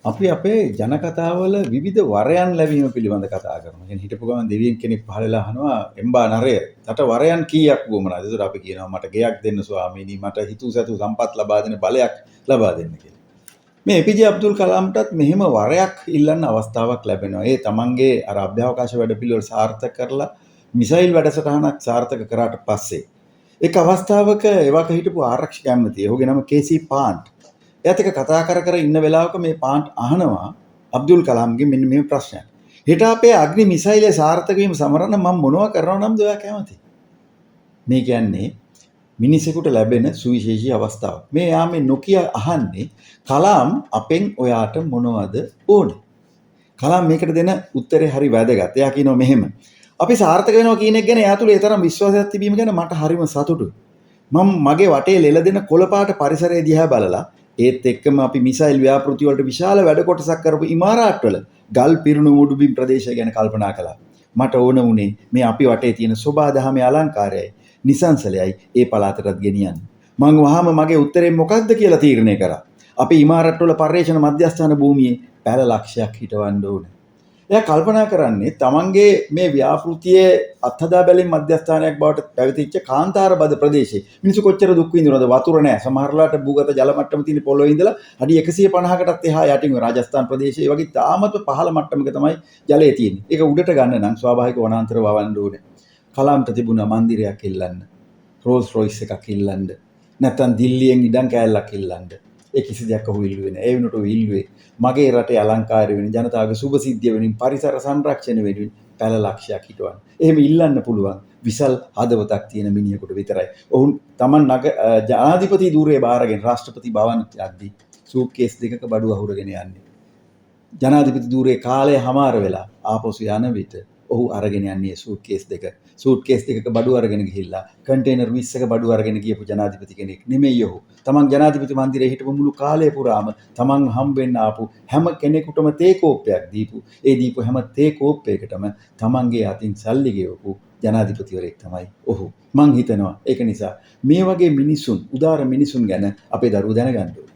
අපි අපේ ජනකතාවල විවිධ වරයන් ලැබීම පිළිබඳ කතා කරනවා. කියන්නේ හිටපු ගමන් දෙවියන් කෙනෙක් පහළ වෙලා අහනවා එම්බා නරය. "තට වරයන් කීයක් වුමනාද?" ඒතර අපි කියනවා මට ගෙයක් දෙන්න ස්වාමීනි, මට හිතූ සැතූ සම්පත් ලබා දෙන බලයක් ලබා දෙන්න කියලා. මේ ඒ.පී.ජේ අබ්දුල් කලාම්ටත් මෙහෙම වරයක් ඉල්ලන්න අවස්ථාවක් ලැබෙනවා. ඒ තමන්ගේ අර අභ්‍යවකාශ වැඩපිළිවෙල සාර්ථක කරලා මිසයිල් වැඩසටහනක් සාර්ථක කරාට පස්සේ එක් අවස්ථාවක එවක හිටපු ආරක්ෂක ඇමතිය, ඔහුගේ නම කේ.සී. පාන්ට්. එයාත් එක්ක කතා කර කර ඉන්න වෙලාවක මේ පාන්ට් අහනවා අබ්දුල් කලාම්ගේ මෙන්න මේ ප්‍රශ්නයක්. "හෙට අපේ අග්නි මිසයිලේ සාර්ථක වීම සමරන්න මම මොනවා කරනව නම්ද ඔයා කැමති?" මේ කියන්නේ මිනිසෙකුට ලැබෙන සුවිශේෂී අවස්ථාවක්. මේ යාමේ නොකිය අහන්නේ කලාම් අපෙන් ඔයාට මොනවද ඕනේ? කලාම් මේකට දෙන උත්තරේ හරි වැදගත්. එයා කියනවා මෙහෙම. අපි සාර්ථක වෙනවා කියන එක ගැන එයා තුළ ඒ තරම් විශ්වාසයක් තිබීම ගැන මට හරිම සතුටුයි. මම මගේ වටේ ලෙලදෙන කොළපාට පරිසරය දිහා බලලා ඒත් එක්කම අපි මිසයිල් ව්‍යාපෘති වලට විශාල වැඩ කොටසක් කරපු ඉමාරාට්වල ගල් පිරුණු මුඩුබිම් ප්‍රදේශය ගැන කල්පනා කළා. මට ඕන වුණේ මේ අපි වටේ තියෙන සෝභාදහමේ අලංකාරයයි නිසංසලයයි ඒ පළාතටත් ගෙනියන්න. මං වහාම මගේ උත්තරේ මොකක්ද කියලා තීරණය කරා. අපි ඉමාරාට්වල පර්යේෂණ මධ්‍යස්ථාන භූමියේ පැල ලක්ෂයක් හිටවන්න ඕනේ. එයා කල්පනා කරන්නේ තමන්ගේ මේ ව්‍යාපෘතියේ අත්හදා බැලීම් මධ්‍යස්ථානයක් බවට පැවතිච්ච කාන්තාර බද ප්‍රදේශයේ මිනිස්සු කොච්චර දුක් විඳිනවද? වතුර නැහැ. සමහරලාට භූගත ජල මට්ටම තියෙන පොළොවේ ඉඳලා අඩි 150කටත් එහා යටින් රාජස්ථාන් ප්‍රදේශයේ වගේ තාමත් පහළ මට්ටමක තමයි ජලය තියෙන්නේ. ඒක උඩට ගන්න නම් ස්වාභාවික වනාන්තර වවන්න ඕනේ. කලාම්ට තිබුණා මන්දිරයක් ඉල්ලන්න, රෝල්ස් රොයිස් එකක් ඉල්ලන්න, නැත්නම් දිල්ලියෙන් ඉඩම් කෑල්ලක් ඉල්ලන්න. ඒ කිසි දෙයක් ඔහු ඉල්ලුවේ නැහැ. ඒ වෙනුවට ඔහු ඉල්ලුවේ මගේ රටේ අලංකාරය වෙනින්, ජනතාවගේ සුභ සිද්ධිය වෙනින්, පරිසර සංරක්ෂණය වෙනින් පැල ලක්ෂයක් හිටවන්න. එහෙම ඉල්ලන්න පුළුවන් විසල් හදවතක් තියෙන මිනිහෙකුට විතරයි. ඔවුන් Taman ජනාධිපති ධූරයේ බාරගෙන රාෂ්ට්‍රපති භවන යද්දී සූට්කේස් දෙකක බඩු අහුරගෙන යන්නේ. ජනාධිපති ධූරයේ කාලය හමාර වෙලා ආපසු යන විට ඔහු අරගෙන යන්නේ සූට්කේස් දෙක. සූට්කේස් දෙකක බඩු අරගෙන ගිහිල්ලා කන්ටේනර් 20ක බඩු අරගෙන ගියපු ජනාධිපති කෙනෙක් නෙමෙයි ඔහු. තමන් ජනාධිපති මන්දිරයේ හිටපු මුළු කාලය පුරාම තමන් හම්බෙන්න ආපු හැම කෙනෙකුටම තේ කෝප්පයක් දීපු. ඒ දීපු හැම තේ කෝප්පයකටම තමන්ගේ අතින් සල්ලි ගෙවපු ජනාධිපතිවරයෙක් තමයි ඔහු. මං හිතනවා ඒක නිසා මේ වගේ මිනිසුන්, උදාර මිනිසුන් ගැන අපේ දරුවෝ දැනගන්න ඕනේ.